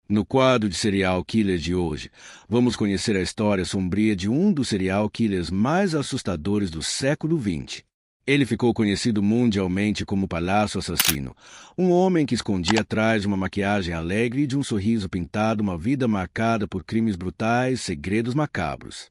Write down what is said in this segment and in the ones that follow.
No quadro de Serial Killers de hoje, vamos conhecer a história sombria de um dos serial killers mais assustadores do século XX. Ele ficou conhecido mundialmente como Palhaço Assassino, um homem que escondia atrás de uma maquiagem alegre e de um sorriso pintado uma vida marcada por crimes brutais, segredos macabros.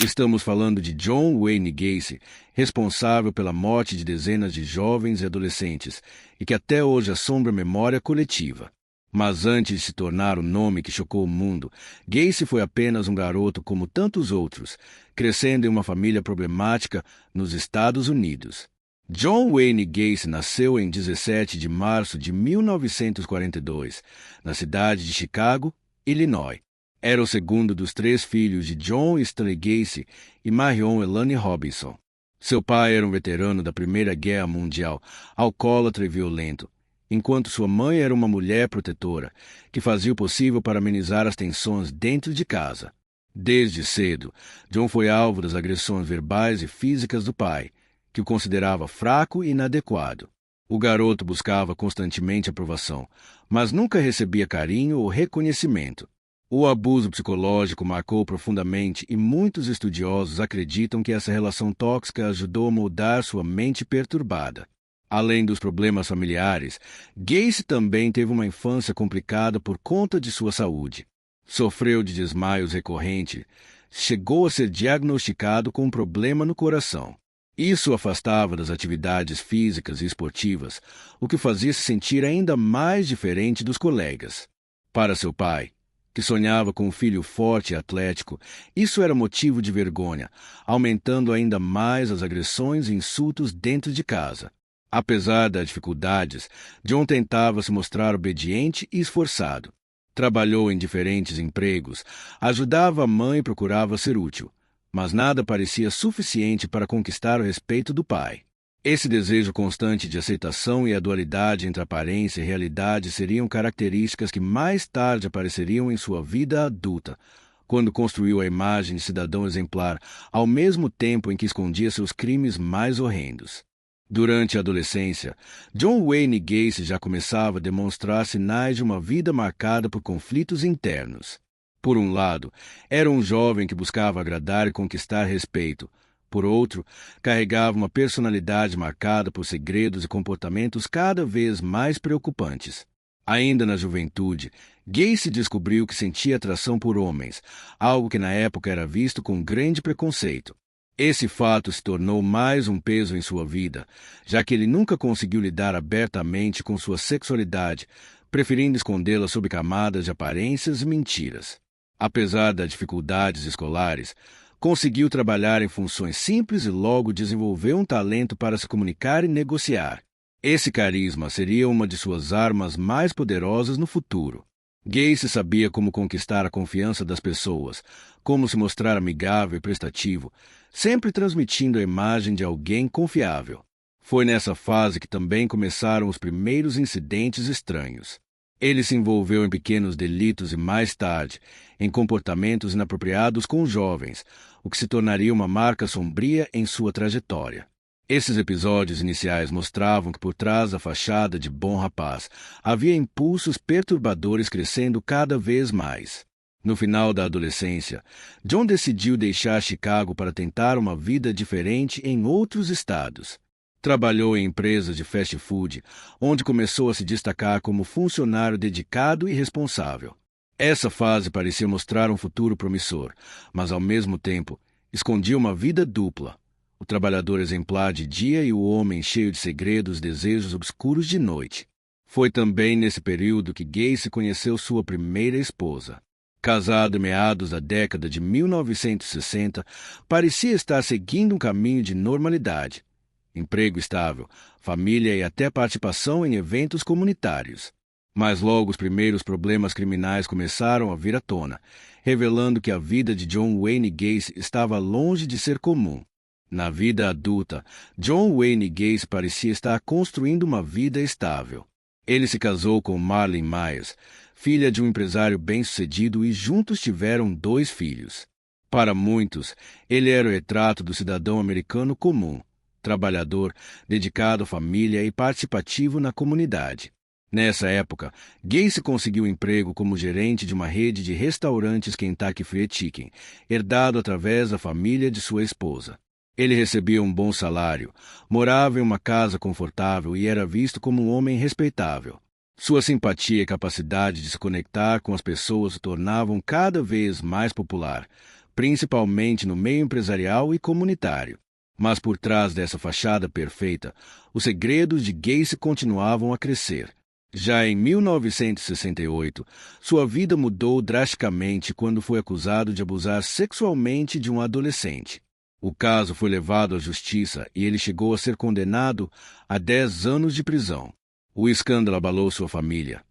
Estamos falando de John Wayne Gacy, responsável pela morte de dezenas de jovens e adolescentes, e que até hoje assombra a memória coletiva. Mas antes de se tornar o nome que chocou o mundo, Gacy foi apenas um garoto como tantos outros, crescendo em uma família problemática nos Estados Unidos. John Wayne Gacy nasceu em 17 de março de 1942, na cidade de Chicago, Illinois. Era o segundo dos 3 filhos de John Stanley Gacy e Marion Elaine Robinson. Seu pai era um veterano da Primeira Guerra Mundial, alcoólatra e violento, enquanto sua mãe era uma mulher protetora, que fazia o possível para amenizar as tensões dentro de casa. Desde cedo, John foi alvo das agressões verbais e físicas do pai, que o considerava fraco e inadequado. O garoto buscava constantemente aprovação, mas nunca recebia carinho ou reconhecimento. O abuso psicológico marcou profundamente e muitos estudiosos acreditam que essa relação tóxica ajudou a moldar sua mente perturbada. Além dos problemas familiares, Gacy também teve uma infância complicada por conta de sua saúde. Sofreu de desmaios recorrentes, chegou a ser diagnosticado com um problema no coração. Isso o afastava das atividades físicas e esportivas, o que fazia se sentir ainda mais diferente dos colegas. Para seu pai, que sonhava com um filho forte e atlético, isso era motivo de vergonha, aumentando ainda mais as agressões e insultos dentro de casa. Apesar das dificuldades, John tentava se mostrar obediente e esforçado. Trabalhou em diferentes empregos, ajudava a mãe e procurava ser útil, mas nada parecia suficiente para conquistar o respeito do pai. Esse desejo constante de aceitação e a dualidade entre aparência e realidade seriam características que mais tarde apareceriam em sua vida adulta, quando construiu a imagem de cidadão exemplar, ao mesmo tempo em que escondia seus crimes mais horrendos. Durante a adolescência, John Wayne Gacy já começava a demonstrar sinais de uma vida marcada por conflitos internos. Por um lado, era um jovem que buscava agradar e conquistar respeito. Por outro, carregava uma personalidade marcada por segredos e comportamentos cada vez mais preocupantes. Ainda na juventude, Gacy descobriu que sentia atração por homens, algo que na época era visto com grande preconceito. Esse fato se tornou mais um peso em sua vida, já que ele nunca conseguiu lidar abertamente com sua sexualidade, preferindo escondê-la sob camadas de aparências e mentiras. Apesar das dificuldades escolares, conseguiu trabalhar em funções simples e logo desenvolveu um talento para se comunicar e negociar. Esse carisma seria uma de suas armas mais poderosas no futuro. Gacy sabia como conquistar a confiança das pessoas, como se mostrar amigável e prestativo, sempre transmitindo a imagem de alguém confiável. Foi nessa fase que também começaram os primeiros incidentes estranhos. Ele se envolveu em pequenos delitos e, mais tarde, em comportamentos inapropriados com jovens, o que se tornaria uma marca sombria em sua trajetória. Esses episódios iniciais mostravam que por trás da fachada de bom rapaz havia impulsos perturbadores crescendo cada vez mais. No final da adolescência, John decidiu deixar Chicago para tentar uma vida diferente em outros estados. Trabalhou em empresas de fast food, onde começou a se destacar como funcionário dedicado e responsável. Essa fase parecia mostrar um futuro promissor, mas ao mesmo tempo escondia uma vida dupla. O trabalhador exemplar de dia e o homem cheio de segredos e desejos obscuros de noite. Foi também nesse período que Gacy conheceu sua primeira esposa. Casado em meados da década de 1960, parecia estar seguindo um caminho de normalidade. Emprego estável, família e até participação em eventos comunitários. Mas logo os primeiros problemas criminais começaram a vir à tona, revelando que a vida de John Wayne Gacy estava longe de ser comum. Na vida adulta, John Wayne Gacy parecia estar construindo uma vida estável. Ele se casou com Marlene Myers, filha de um empresário bem-sucedido, e juntos tiveram 2 filhos. Para muitos, ele era o retrato do cidadão americano comum, trabalhador, dedicado à família e participativo na comunidade. Nessa época, Gacy conseguiu emprego como gerente de uma rede de restaurantes Kentucky Fried Chicken, herdado através da família de sua esposa. Ele recebia um bom salário, morava em uma casa confortável e era visto como um homem respeitável. Sua simpatia e capacidade de se conectar com as pessoas o tornavam cada vez mais popular, principalmente no meio empresarial e comunitário. Mas por trás dessa fachada perfeita, os segredos de Gacy continuavam a crescer. Já em 1968, sua vida mudou drasticamente quando foi acusado de abusar sexualmente de um adolescente. O caso foi levado à justiça e ele chegou a ser condenado a 10 anos de prisão. O escândalo abalou sua família.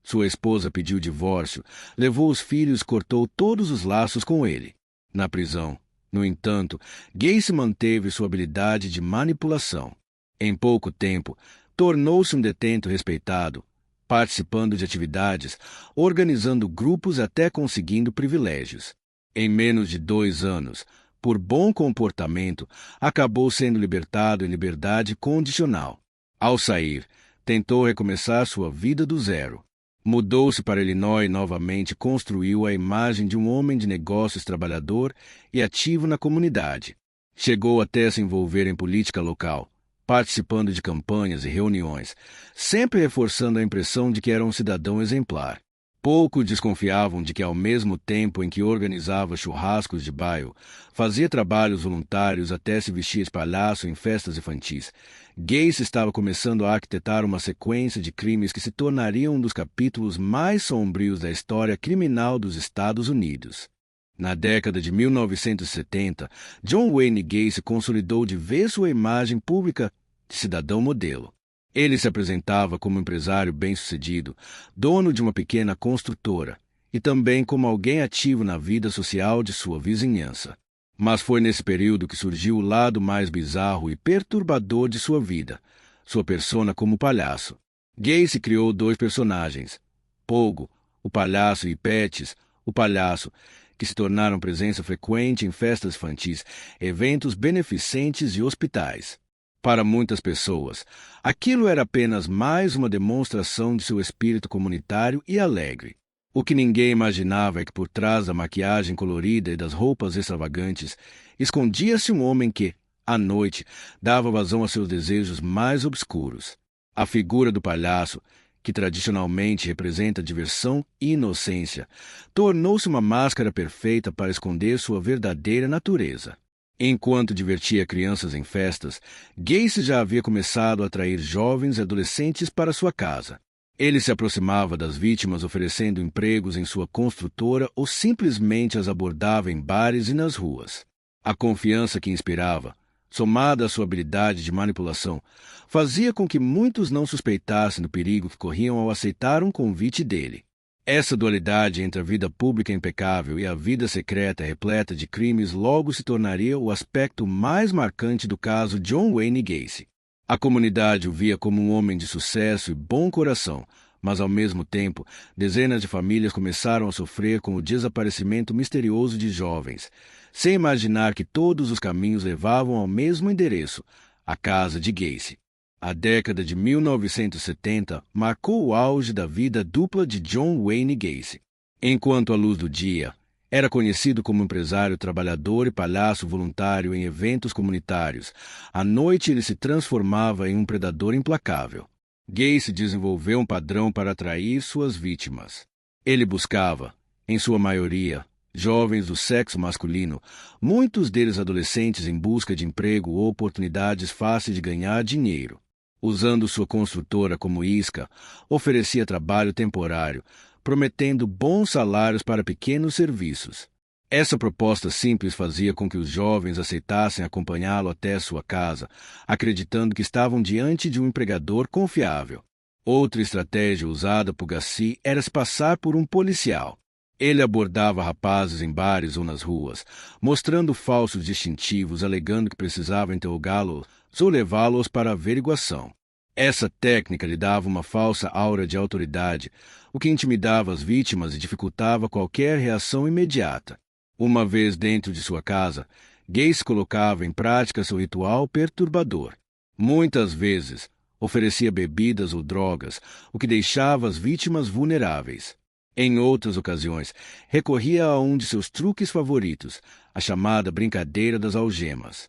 Sua esposa pediu divórcio, levou os filhos e cortou todos os laços com ele. Na prisão, no entanto, Gacy manteve sua habilidade de manipulação. Em pouco tempo, tornou-se um detento respeitado, participando de atividades, organizando grupos até conseguindo privilégios. Em menos de 2 anos, por bom comportamento, acabou sendo libertado em liberdade condicional. Ao sair, tentou recomeçar sua vida do zero. Mudou-se para Illinois e novamente construiu a imagem de um homem de negócios trabalhador e ativo na comunidade. Chegou até a se envolver em política local, participando de campanhas e reuniões, sempre reforçando a impressão de que era um cidadão exemplar. Poucos desconfiavam de que, ao mesmo tempo em que organizava churrascos de bairro, fazia trabalhos voluntários até se vestir de palhaço em festas infantis, Gacy estava começando a arquitetar uma sequência de crimes que se tornariam um dos capítulos mais sombrios da história criminal dos Estados Unidos. Na década de 1970, John Wayne Gacy consolidou de vez sua imagem pública de cidadão modelo. Ele se apresentava como empresário bem-sucedido, dono de uma pequena construtora, e também como alguém ativo na vida social de sua vizinhança. Mas foi nesse período que surgiu o lado mais bizarro e perturbador de sua vida, sua persona como palhaço. Gacy criou 2 personagens, Pogo, o palhaço, e Patches, o palhaço, que se tornaram presença frequente em festas infantis, eventos beneficentes e hospitais. Para muitas pessoas, aquilo era apenas mais uma demonstração de seu espírito comunitário e alegre. O que ninguém imaginava é que por trás da maquiagem colorida e das roupas extravagantes, escondia-se um homem que, à noite, dava vazão a seus desejos mais obscuros. A figura do palhaço, que tradicionalmente representa diversão e inocência, tornou-se uma máscara perfeita para esconder sua verdadeira natureza. Enquanto divertia crianças em festas, Gacy já havia começado a atrair jovens e adolescentes para sua casa. Ele se aproximava das vítimas oferecendo empregos em sua construtora ou simplesmente as abordava em bares e nas ruas. A confiança que inspirava, somada à sua habilidade de manipulação, fazia com que muitos não suspeitassem do perigo que corriam ao aceitar um convite dele. Essa dualidade entre a vida pública impecável e a vida secreta repleta de crimes logo se tornaria o aspecto mais marcante do caso John Wayne Gacy. A comunidade o via como um homem de sucesso e bom coração, mas ao mesmo tempo, dezenas de famílias começaram a sofrer com o desaparecimento misterioso de jovens, sem imaginar que todos os caminhos levavam ao mesmo endereço, a casa de Gacy. A década de 1970 marcou o auge da vida dupla de John Wayne Gacy. Enquanto à luz do dia, era conhecido como empresário trabalhador e palhaço voluntário em eventos comunitários. À noite ele se transformava em um predador implacável. Gacy desenvolveu um padrão para atrair suas vítimas. Ele buscava, em sua maioria, jovens do sexo masculino, muitos deles adolescentes em busca de emprego ou oportunidades fáceis de ganhar dinheiro. Usando sua construtora como isca, oferecia trabalho temporário, prometendo bons salários para pequenos serviços. Essa proposta simples fazia com que os jovens aceitassem acompanhá-lo até sua casa, acreditando que estavam diante de um empregador confiável. Outra estratégia usada por Gacy era se passar por um policial. Ele abordava rapazes em bares ou nas ruas, mostrando falsos distintivos, alegando que precisava interrogá-los ou levá-los para averiguação. Essa técnica lhe dava uma falsa aura de autoridade, o que intimidava as vítimas e dificultava qualquer reação imediata. Uma vez dentro de sua casa, Gacy colocava em prática seu ritual perturbador. Muitas vezes, oferecia bebidas ou drogas, o que deixava as vítimas vulneráveis. Em outras ocasiões, recorria a um de seus truques favoritos, a chamada brincadeira das algemas.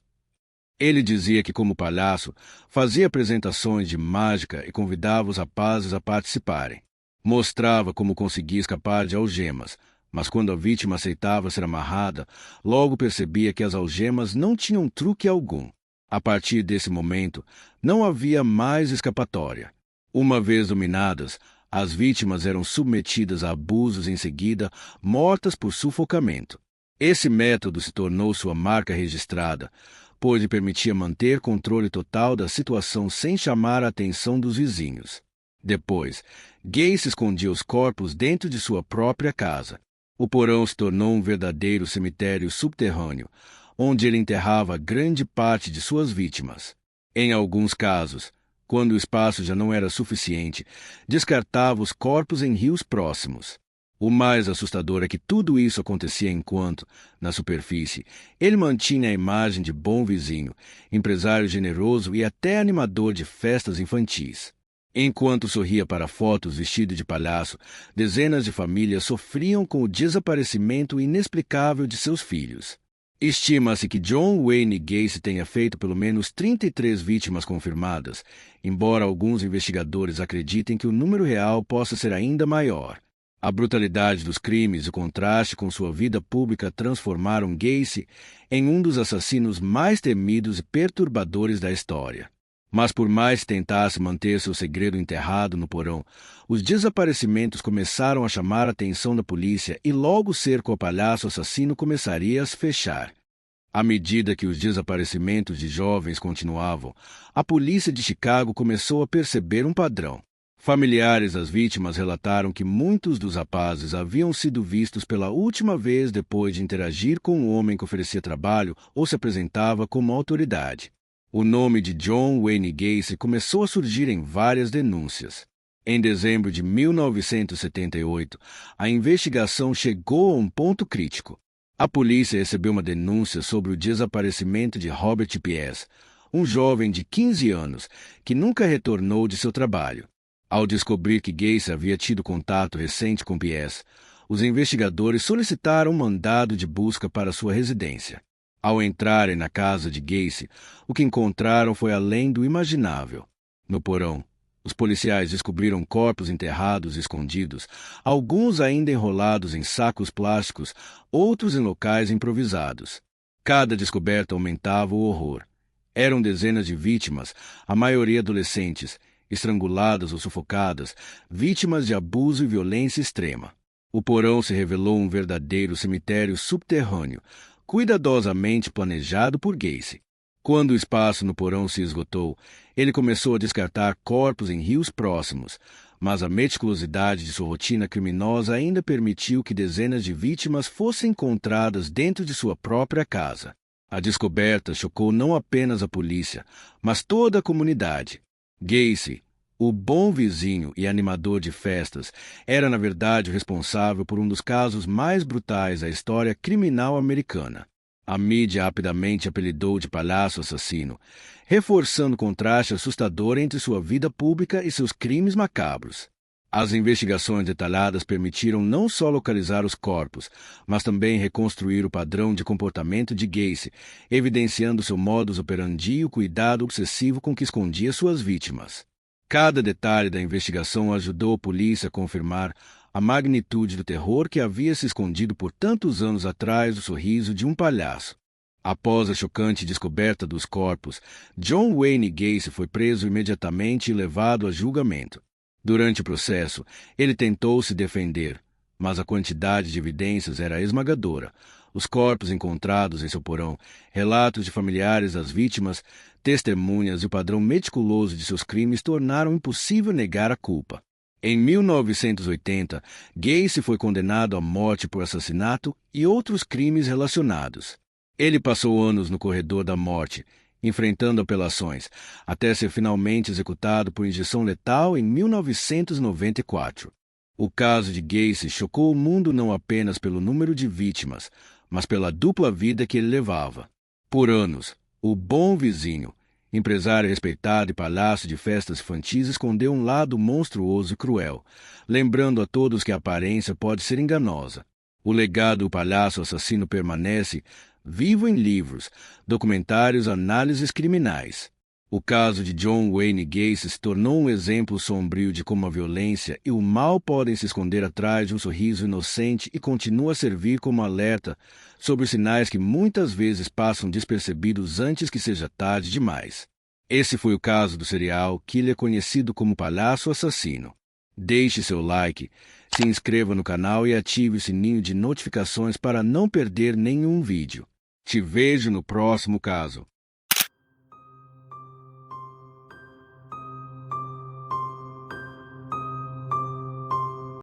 Ele dizia que, como palhaço, fazia apresentações de mágica e convidava os rapazes a participarem. Mostrava como conseguia escapar de algemas, mas quando a vítima aceitava ser amarrada, logo percebia que as algemas não tinham truque algum. A partir desse momento, não havia mais escapatória. Uma vez dominadas, as vítimas eram submetidas a abusos e, em seguida, mortas por sufocamento. Esse método se tornou sua marca registrada, pois lhe permitia manter controle total da situação sem chamar a atenção dos vizinhos. Depois, Gacy escondia os corpos dentro de sua própria casa. O porão se tornou um verdadeiro cemitério subterrâneo, onde ele enterrava grande parte de suas vítimas. Em alguns casos, quando o espaço já não era suficiente, descartava os corpos em rios próximos. O mais assustador é que tudo isso acontecia enquanto, na superfície, ele mantinha a imagem de bom vizinho, empresário generoso e até animador de festas infantis. Enquanto sorria para fotos vestido de palhaço, dezenas de famílias sofriam com o desaparecimento inexplicável de seus filhos. Estima-se que John Wayne Gacy tenha feito pelo menos 33 vítimas confirmadas, embora alguns investigadores acreditem que o número real possa ser ainda maior. A brutalidade dos crimes e o contraste com sua vida pública transformaram Gacy em um dos assassinos mais temidos e perturbadores da história. Mas por mais que tentasse manter seu segredo enterrado no porão, os desaparecimentos começaram a chamar a atenção da polícia e logo o cerco ao palhaço assassino começaria a se fechar. À medida que os desaparecimentos de jovens continuavam, a polícia de Chicago começou a perceber um padrão. Familiares das vítimas relataram que muitos dos rapazes haviam sido vistos pela última vez depois de interagir com um homem que oferecia trabalho ou se apresentava como autoridade. O nome de John Wayne Gacy começou a surgir em várias denúncias. Em dezembro de 1978, a investigação chegou a um ponto crítico. A polícia recebeu uma denúncia sobre o desaparecimento de Robert Pies, um jovem de 15 anos que nunca retornou de seu trabalho. Ao descobrir que Gacy havia tido contato recente com Pies, os investigadores solicitaram um mandado de busca para sua residência. Ao entrarem na casa de Gacy, o que encontraram foi além do imaginável. No porão, os policiais descobriram corpos enterrados e escondidos, alguns ainda enrolados em sacos plásticos, outros em locais improvisados. Cada descoberta aumentava o horror. Eram dezenas de vítimas, a maioria adolescentes, estranguladas ou sufocadas, vítimas de abuso e violência extrema. O porão se revelou um verdadeiro cemitério subterrâneo, cuidadosamente planejado por Gacy. Quando o espaço no porão se esgotou, ele começou a descartar corpos em rios próximos, mas a meticulosidade de sua rotina criminosa ainda permitiu que dezenas de vítimas fossem encontradas dentro de sua própria casa. A descoberta chocou não apenas a polícia, mas toda a comunidade. Gacy, o bom vizinho e animador de festas, era na verdade o responsável por um dos casos mais brutais da história criminal americana. A mídia rapidamente apelidou de palhaço assassino, reforçando o contraste assustador entre sua vida pública e seus crimes macabros. As investigações detalhadas permitiram não só localizar os corpos, mas também reconstruir o padrão de comportamento de Gacy, evidenciando seu modus operandi e o cuidado obsessivo com que escondia suas vítimas. Cada detalhe da investigação ajudou a polícia a confirmar a magnitude do terror que havia se escondido por tantos anos atrás do sorriso de um palhaço. Após a chocante descoberta dos corpos, John Wayne Gacy foi preso imediatamente e levado a julgamento. Durante o processo, ele tentou se defender, mas a quantidade de evidências era esmagadora. Os corpos encontrados em seu porão, relatos de familiares das vítimas, testemunhas e o padrão meticuloso de seus crimes tornaram impossível negar a culpa. Em 1980, Gacy foi condenado à morte por assassinato e outros crimes relacionados. Ele passou anos no corredor da morte, enfrentando apelações, até ser finalmente executado por injeção letal em 1994. O caso de Gacy chocou o mundo não apenas pelo número de vítimas, mas pela dupla vida que ele levava. Por anos, o bom vizinho, empresário respeitado e palhaço de festas infantis, escondeu um lado monstruoso e cruel, lembrando a todos que a aparência pode ser enganosa. O legado do palhaço assassino permanece vivo em livros, documentários, análises criminais. O caso de John Wayne Gacy se tornou um exemplo sombrio de como a violência e o mal podem se esconder atrás de um sorriso inocente e continua a servir como alerta sobre os sinais que muitas vezes passam despercebidos antes que seja tarde demais. Esse foi o caso do serial killer conhecido como Palhaço Assassino. Deixe seu like, se inscreva no canal e ative o sininho de notificações para não perder nenhum vídeo. Te vejo no próximo caso.